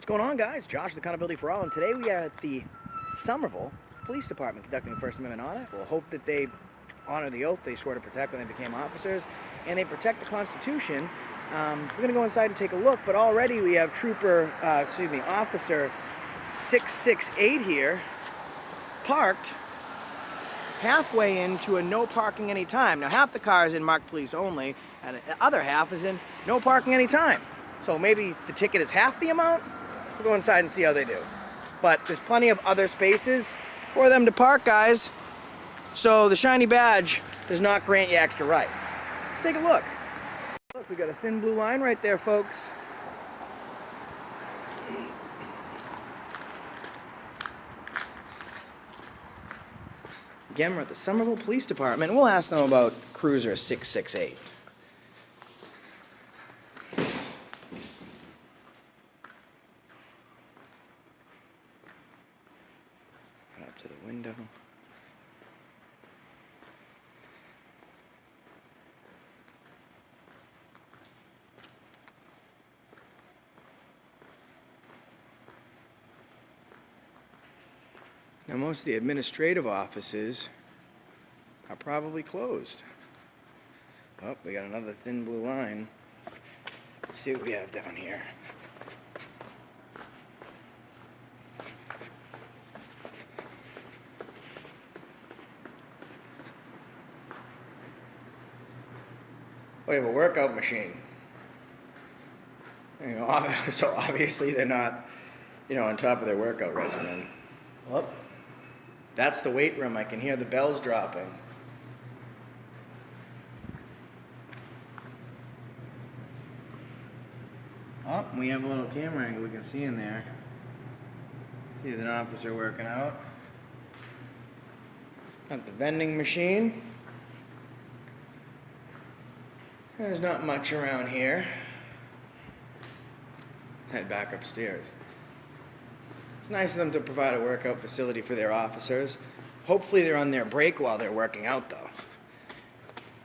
What's going on, guys? Josh with Accountability for All, and today we are at the Somerville Police Department conducting a First Amendment audit. We'll hope that they honor the oath they swore to protect when they became officers, and they protect the Constitution. We're going to go inside and take a look, but already we have Officer 668 here, parked halfway into a no parking anytime. Now, half the car is in marked police only, and the other half is in no parking anytime. So maybe the ticket is half the amount? We'll go inside and see how they do. But there's plenty of other spaces for them to park, guys. So the shiny badge does not grant you extra rights. Let's take a look. Look, we got a thin blue line right there, folks. Again, we're at the Somerville Police Department. We'll ask them about Cruiser 668. Up to the window. Now, most of the administrative offices are probably closed. Oh, we got another thin blue line. Let's see what we have down here. We have a workout machine. You know, so obviously they're not, on top of their workout regimen. Well, that's the weight room. I can hear the bells dropping. Oh, we have a little camera angle we can see in there. See, there's an officer working out. Got the vending machine. There's not much around here. Let's head back upstairs. It's nice of them to provide a workout facility for their officers. Hopefully they're on their break while they're working out, though.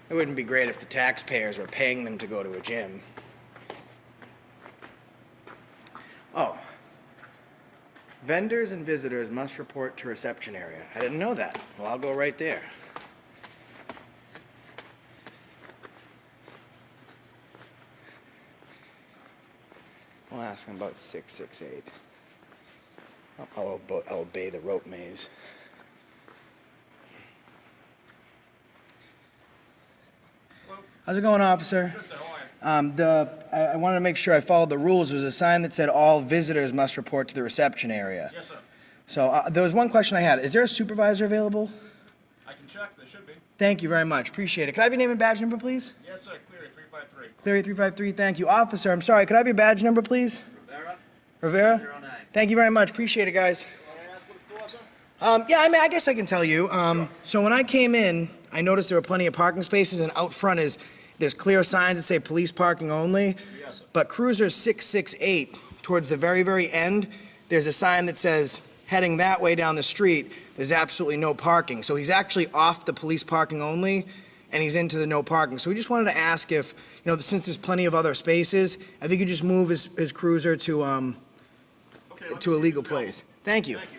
It wouldn't be great if the taxpayers were paying them to go to a gym. Oh. Vendors and visitors must report to reception area. I didn't know that. Well, I'll go right there. We'll ask them about 668. I'll obey the rope maze. Hello. How's it going, officer? Good, how I wanted to make sure I followed the rules. There was a sign that said all visitors must report to the reception area. Yes, sir. So there was one question I had. Is there a supervisor available? I can check. There should be. Thank you very much. Appreciate it. Could I have your name and badge number, please? Yes, sir. Cleary 353. Cleary 353. Thank you. Officer, I'm sorry. Could I have your badge number, please? Rivera? Rivera? 09. Thank you very much. Appreciate it, guys. Want to ask what it's for, sir? Yeah, I guess I can tell you. So when I came in, I noticed there were plenty of parking spaces, and out front there's clear signs that say police parking only. Yes, sir. But Cruiser 668, towards the very, very end, there's a sign that says, heading that way down the street, there's absolutely no parking. So he's actually off the police parking only, and he's into the no parking. So we just wanted to ask if, since there's plenty of other spaces, if he could just move his Cruiser to a legal place. Thank you. Thank you.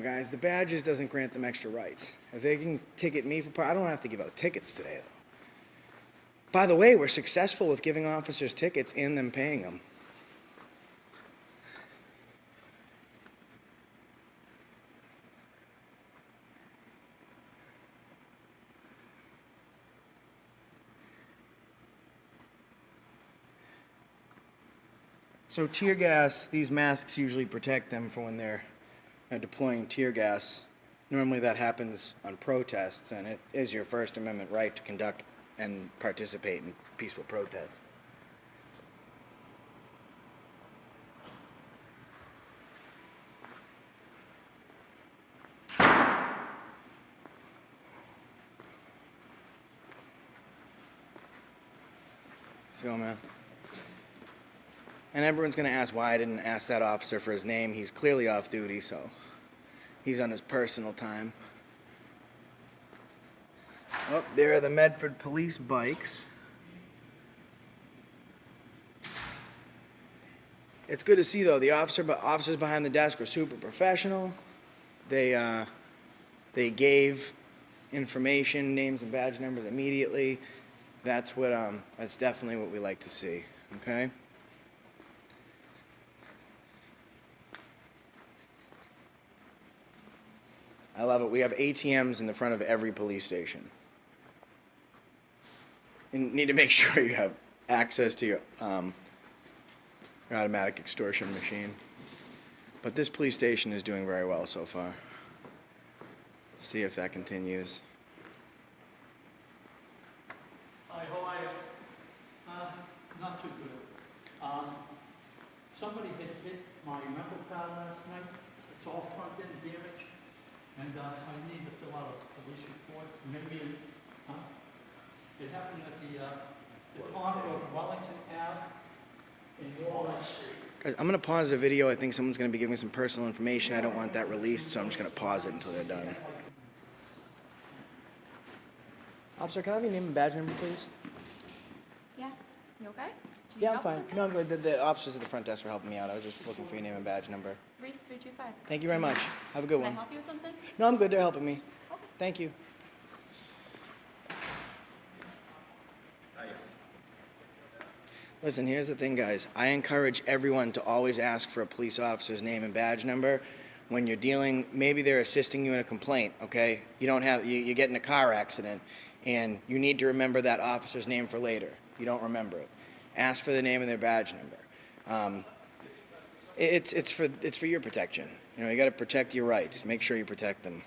Guys, the badges doesn't grant them extra rights. If they can ticket me for I don't have to give out tickets today, though. By the way, we're successful with giving officers tickets and them paying them. So tear gas, these masks usually protect them for when they're deploying tear gas. Normally that happens on protests, and it is your First Amendment right to conduct and participate in peaceful protests. Let's go, man. And everyone's going to ask why I didn't ask that officer for his name. He's clearly off duty, so he's on his personal time. Oh, there are the Medford police bikes. It's good to see, though, the officers behind the desk were super professional. They gave information, names and badge numbers immediately. That's definitely what we like to see, okay? I love it. We have ATMs in the front of every police station. You need to make sure you have access to your automatic extortion machine. But this police station is doing very well so far. See if that continues. Hi, how are you? Not too good. Somebody had hit my rental car last night. It's all front end damage. And I need to fill out a police report. Maybe, it happened at the corner of Wellington Ave and Walnut Street. Guys, I'm going to pause the video. I think someone's going to be giving me some personal information. I don't want that released, so I'm just going to pause it until they're done. Officer, can I have your name and badge number, please? Yeah, you okay? Do you need Yeah, I'm help fine. with No, something? I'm good. The officers at the front desk were helping me out. I was just looking for your name and badge number. Reese 325. Thank you very much. Have a good Can I one. help you with something? No, I'm good. They're helping me. Okay. Thank you. Yes. Listen, here's the thing, guys. I encourage everyone to always ask for a police officer's name and badge number when you're dealing, maybe they're assisting you in a complaint, okay? You get in a car accident, and you need to remember that officer's name for later. You don't remember it. Ask for the name and their badge number. It's for your protection. You know, you got to protect your rights. Make sure you protect them.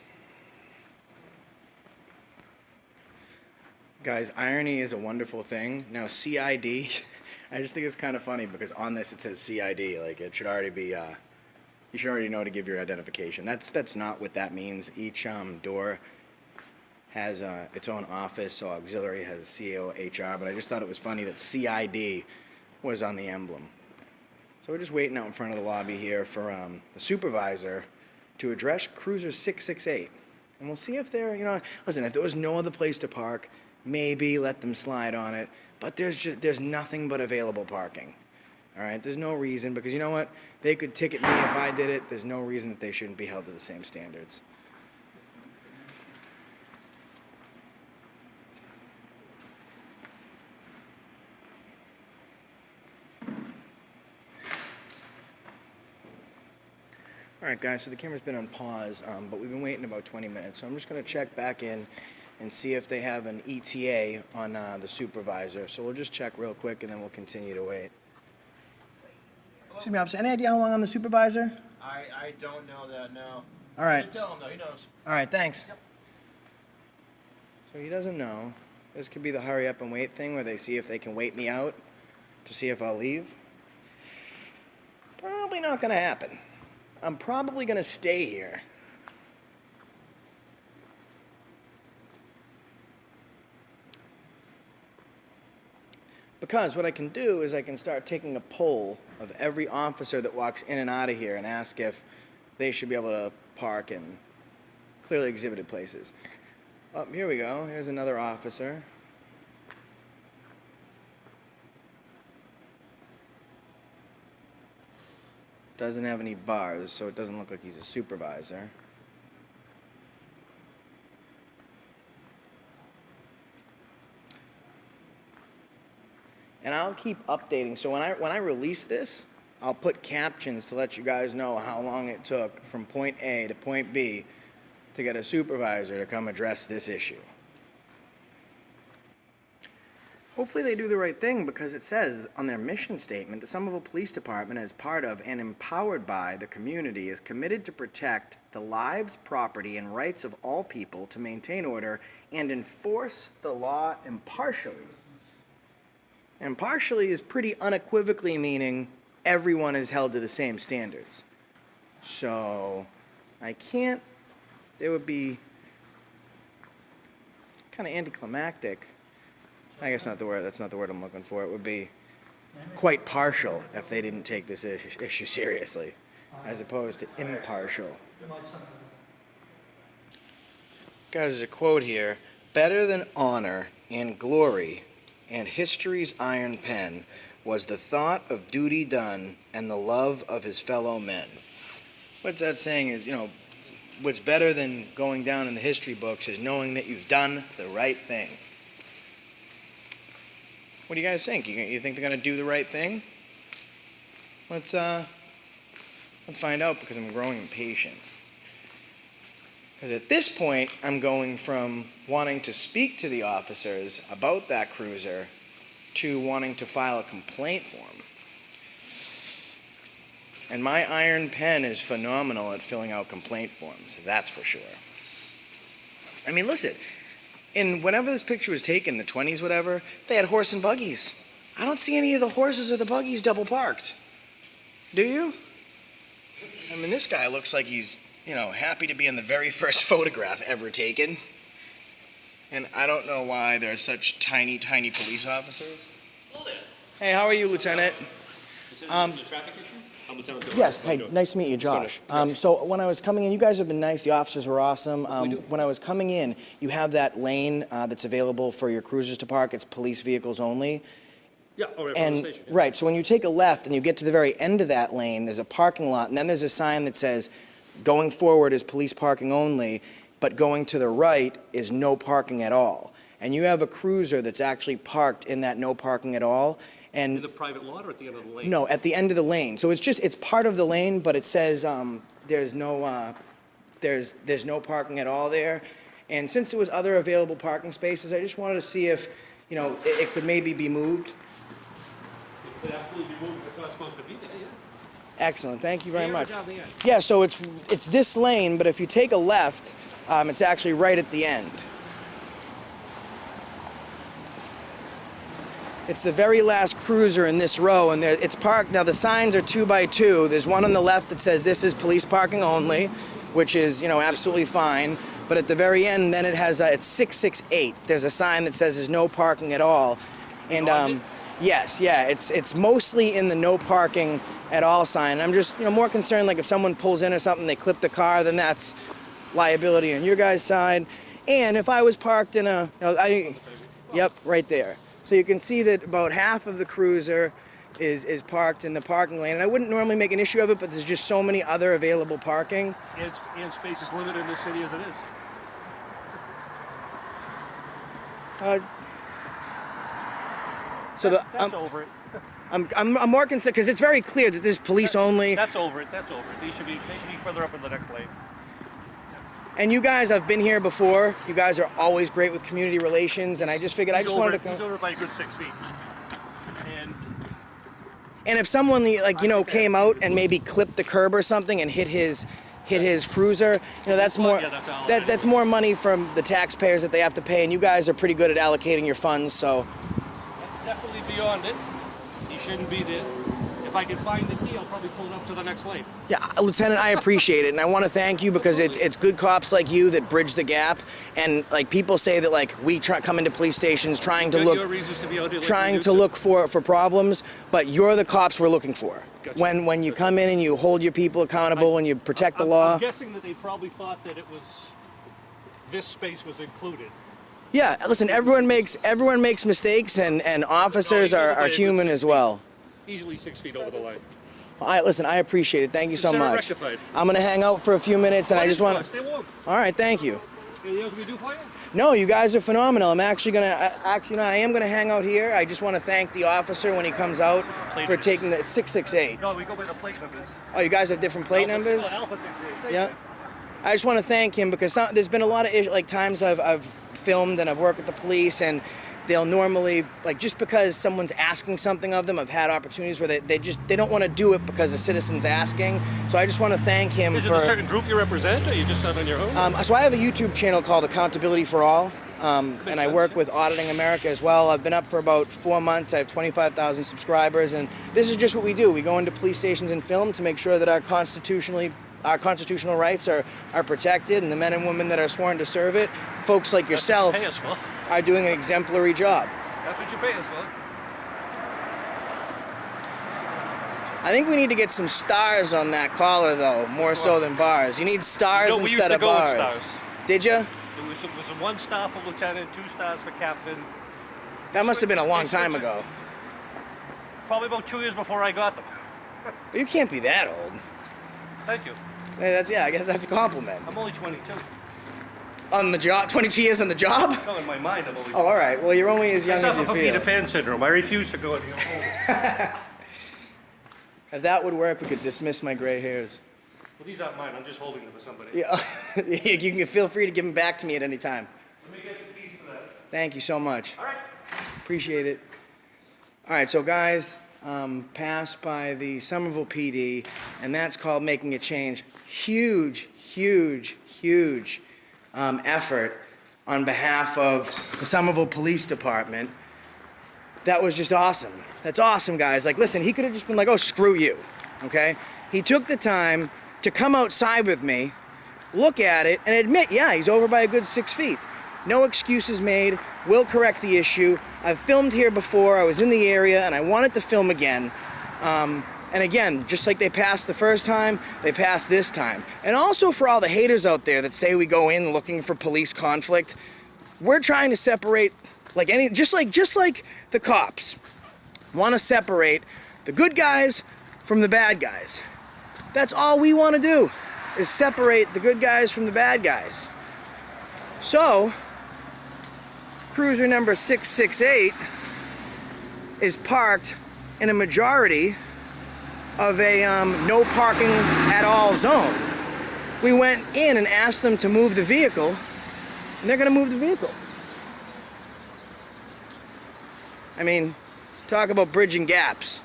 Guys, irony is a wonderful thing. Now, CID, I just think it's kind of funny because on this it says CID. Like, it should already be, you should already know to give your identification. That's not what that means. Each door has its own office, so auxiliary has COHR, but I just thought it was funny that CID was on the emblem. So we're just waiting out in front of the lobby here for the supervisor to address Cruiser 668. And we'll see if they're, listen, if there was no other place to park, maybe let them slide on it. But there's nothing but available parking. All right, there's no reason, because you know what? They could ticket me if I did it. There's no reason that they shouldn't be held to the same standards. Alright guys, so the camera's been on pause, but we've been waiting about 20 minutes, so I'm just going to check back in and see if they have an ETA on the supervisor. So we'll just check real quick and then we'll continue to wait. Excuse me, officer, any idea how long on the supervisor? I don't know that, no. Alright. Tell him, though, he knows. Alright, thanks. Yep. So he doesn't know. This could be the hurry up and wait thing where they see if they can wait me out to see if I'll leave. Probably not going to happen. I'm probably going to stay here. Because what I can do is I can start taking a poll of every officer that walks in and out of here and ask if they should be able to park in clearly exhibited places. Oh, here we go. Here's another officer. Doesn't have any bars, so it doesn't look like he's a supervisor. And I'll keep updating. So when I release this, I'll put captions to let you guys know how long it took from point A to point B to get a supervisor to come address this issue. Hopefully they do the right thing, because it says on their mission statement, the Somerville Police Department, as part of and empowered by the community, is committed to protect the lives, property, and rights of all people, to maintain order and enforce the law impartially. Impartially is pretty unequivocally meaning everyone is held to the same standards. So there would be kind of anticlimactic. I guess not the word. That's not the word I'm looking for. It would be quite partial if they didn't take this issue seriously, as opposed to impartial. Guys, there's a quote here: "Better than honor and glory and history's iron pen was the thought of duty done and the love of his fellow men. What's that saying is, what's better than going down in the history books is knowing that you've done the right thing. What do you guys think? You think they're going to do the right thing? Let's find out, because I'm growing impatient. Because at this point, I'm going from wanting to speak to the officers about that cruiser to wanting to file a complaint form. And my iron pen is phenomenal at filling out complaint forms, that's for sure. I mean, listen, whenever this picture was taken, the 20s, whatever, they had horse and buggies. I don't see any of the horses or the buggies double parked. Do you? I mean, this guy looks like he's, happy to be in the very first photograph ever taken. And I don't know why there are such tiny, tiny police officers. Hello there. Hey, how are you, Lieutenant? Is it a traffic issue? I'm Lieutenant Bill. Yes, How you hey, doing? nice to meet you, Josh. So when I was coming in, you guys have been nice, the officers were awesome. When I was coming in, you have that lane that's available for your cruisers to park. It's police vehicles only. Yeah, all right, from the And, station. Yeah. right, so when you take a left and you get to the very end of that lane, there's a parking lot, and then there's a sign that says, going forward is police parking only, but going to the right is no parking at all. And you have a cruiser that's actually parked in that no parking at all, and In the private lot or at the end of the lane? no, at the end of the lane. So it's part of the lane, but it says there's no parking at all there. And since there was other available parking spaces, I just wanted to see if, it could maybe be moved. It could absolutely be moved. It's not supposed to be there, yeah. Excellent, thank you very Yeah, much. down the end. Yeah, so it's this lane, but if you take a left, it's actually right at the end. It's the very last cruiser in this row, and it's parked. Now the signs are 2x2. There's one on the left that says this is police parking only, which is absolutely fine. But at the very end, then it has it's 668. There's a sign that says there's no parking at all, and Audit? yes, yeah, it's mostly in the no parking at all sign. I'm just more concerned, like if someone pulls in or something, they clip the car, then that's liability on your guys' side. And if I was parked in yep, right there. So you can see that about half of the cruiser is parked in the parking lane. And I wouldn't normally make an issue of it, but there's just so many other available parking. And space is limited in this city as it is. That's over it. I'm more concerned because it's very clear that this is police only. That's over it. That's over it. They should be further up in the next lane. And you guys, I've been here before. You guys are always great with community relations, and I just figured I just wanted to He's come. over by a good 6 feet. And if someone came out and maybe clipped the curb or something and hit his cruiser, that's more Yeah, that's all that's more money from the taxpayers that they have to pay, and you guys are pretty good at allocating your funds, so That's definitely beyond it. He shouldn't be there. If I can find the key, I'll probably pull it up to the next lane. yeah, Lieutenant, I appreciate it, and I want to thank you because it's good cops like you that bridge the gap, and people say that we come into police stations trying to Your look reasons to be out there like trying you to do, look for problems, but you're the cops we're looking for. Gotcha. When you come in and you hold your people accountable and you protect the I'm law. guessing that they probably thought that this space was included. Yeah, listen, everyone makes mistakes, and officers No, he's are over by a human good as 6 well. Easily 6 feet over the line. Listen, I appreciate it. Thank you so Consider it much. rectified. I'm gonna hang out for a few minutes, and I just want to. Stay warm. All right, thank you. Anything else we do for you? No, you guys are phenomenal. I'm actually gonna. I am gonna hang out here. I just want to thank the officer when he comes out Plate for numbers. taking the 668. No, we go by the plate numbers. Oh, you guys have different plate numbers? Alpha 68. Yeah. I just want to thank him because there's been a lot of times I've filmed and I've worked with the police, and they'll normally just because someone's asking something of them. I've had opportunities where they don't want to do it because a citizen's asking. So I just want to thank him Is it for. a certain group you represent, or you just out on your own? So I have a YouTube channel called Accountability for All, and I work with Auditing America as well. I've been up for about 4 months. I have 25,000 subscribers, and this is just what we do. We go into police stations and film to make sure that our constitutional rights are protected, and the men and women that are sworn to serve it, folks like yourself, Pay us for. are doing an exemplary job. That's what you pay us for. I think we need to get some stars on that collar, though, more so than bars. You need stars No, we used instead to of go with bars. stars. Did you? It was a 1 star for lieutenant, 2 stars for captain. That must have been a long time ago. Probably about 2 years before I got them. But you can't be that old. Thank you. Hey, I guess that's a compliment. I'm only 22. On the job, 22 years on the job? So in my mind, I'm only 22. Oh, all right. Well, you're only as I young as suffer you from feel. Peter Pan syndrome. I refuse to go any older. If that would work, we could dismiss my gray hairs. Well, these aren't mine. I'm just holding them for somebody. Yeah, you can feel free to give them back to me at any time. Let me get the keys to that. Thank you so much. All right. Appreciate it. All right, so guys, passed by the Somerville PD, and that's called making a change. Huge, huge, huge effort on behalf of the Somerville Police Department. That was just awesome. That's awesome, guys. Like, listen, he could have just been like, oh, screw you, okay? He took the time to come outside with me, look at it, and admit, yeah, he's over by a good 6 feet. No excuses made. We'll correct the issue. I've filmed here before. I was in the area, and I wanted to film again. And again, just like they passed the first time, they passed this time. And also for all the haters out there that say we go in looking for police conflict, we're trying to separate, just like the cops want to separate the good guys from the bad guys. That's all we want to do, is separate the good guys from the bad guys. So, cruiser number 668 is parked in a majority of a no parking at all zone. We went in and asked them to move the vehicle, and they're going to move the vehicle. I mean, talk about bridging gaps.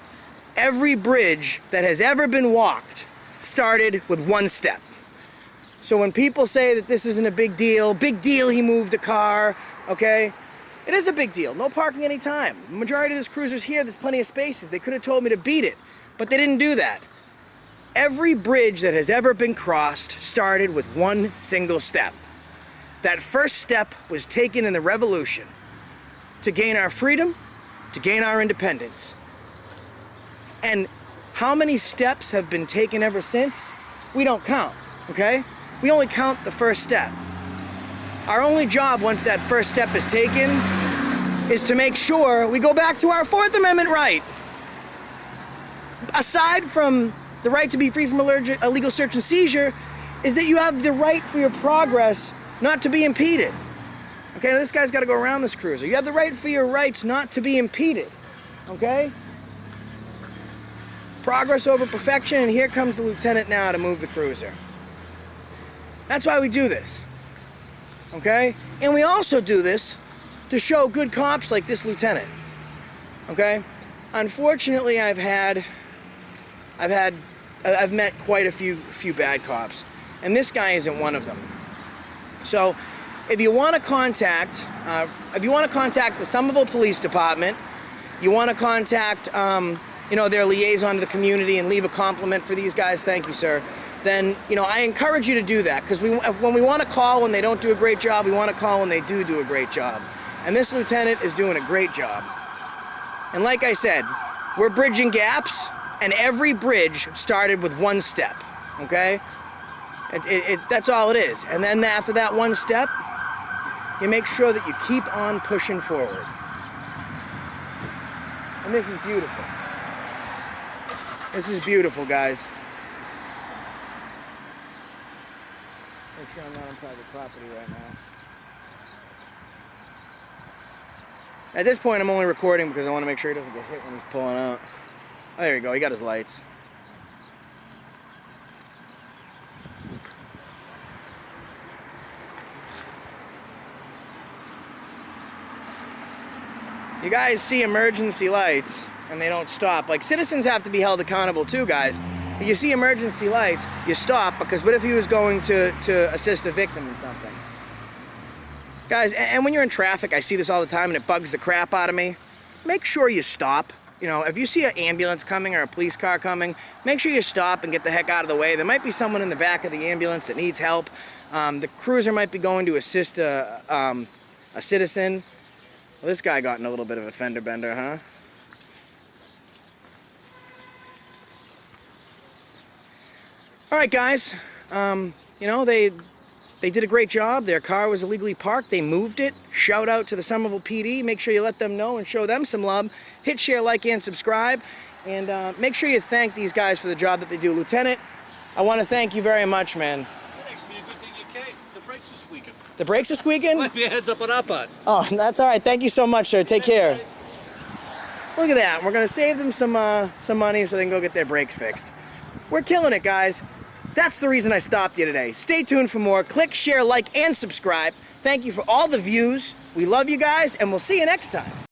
Every bridge that has ever been walked started with one step. So when people say that this isn't a big deal he moved a car, okay? It is a big deal. No parking anytime. The majority of this cruiser's here, there's plenty of spaces. They could have told me to beat it, but they didn't do that. Every bridge that has ever been crossed started with one single step. That first step was taken in the revolution to gain our freedom, to gain our independence. And how many steps have been taken ever since? We don't count, okay? We only count the first step. Our only job once that first step is taken is to make sure we go back to our Fourth Amendment right. Aside from the right to be free from illegal search and seizure, is that you have the right for your progress not to be impeded. Okay, now this guy's got to go around this cruiser. You have the right for your rights not to be impeded, okay? Progress over perfection, and here comes the lieutenant now to move the cruiser. That's why we do this, okay? And we also do this to show good cops like this lieutenant, okay? Unfortunately, I've met quite a few bad cops, and this guy isn't one of them. So, if you want to contact the Somerville Police Department, you want to contact, their liaison to the community and leave a compliment for these guys, thank you, sir, then, I encourage you to do that, because when we want to call when they don't do a great job, we want to call when they do a great job. And this lieutenant is doing a great job. And like I said, we're bridging gaps, and every bridge started with one step, okay? That's all it is. And then after that one step, you make sure that you keep on pushing forward. And this is beautiful. This is beautiful, guys. Make sure I'm not on private property right now. At this point, I'm only recording because I want to make sure he doesn't get hit when he's pulling out. Oh, there you go. He got his lights. You guys see emergency lights and they don't stop. Like, citizens have to be held accountable too, guys. If you see emergency lights, you stop, because what if he was going to assist a victim in something? Guys, and when you're in traffic, I see this all the time and it bugs the crap out of me. Make sure you stop. If you see an ambulance coming or a police car coming, make sure you stop and get the heck out of the way. There might be someone in the back of the ambulance that needs help. The cruiser might be going to assist a citizen. Well, this guy got in a little bit of a fender bender, huh? All right, guys. They They did a great job. Their car was illegally parked. They moved it. Shout out to the Somerville PD. Make sure you let them know and show them some love. Hit share, like, and subscribe. And make sure you thank these guys for the job that they do. Lieutenant, I want to thank you very much, man. Thanks. Be a good thing you came. The brakes are squeaking. The brakes are squeaking? Might be a heads up on our part. Oh, that's all right. Thank you so much, sir. Take care. Look at that. We're going to save them some money so they can go get their brakes fixed. We're killing it, guys. That's the reason I stopped you today. Stay tuned for more. Click, share, like, and subscribe. Thank you for all the views. We love you guys, and we'll see you next time.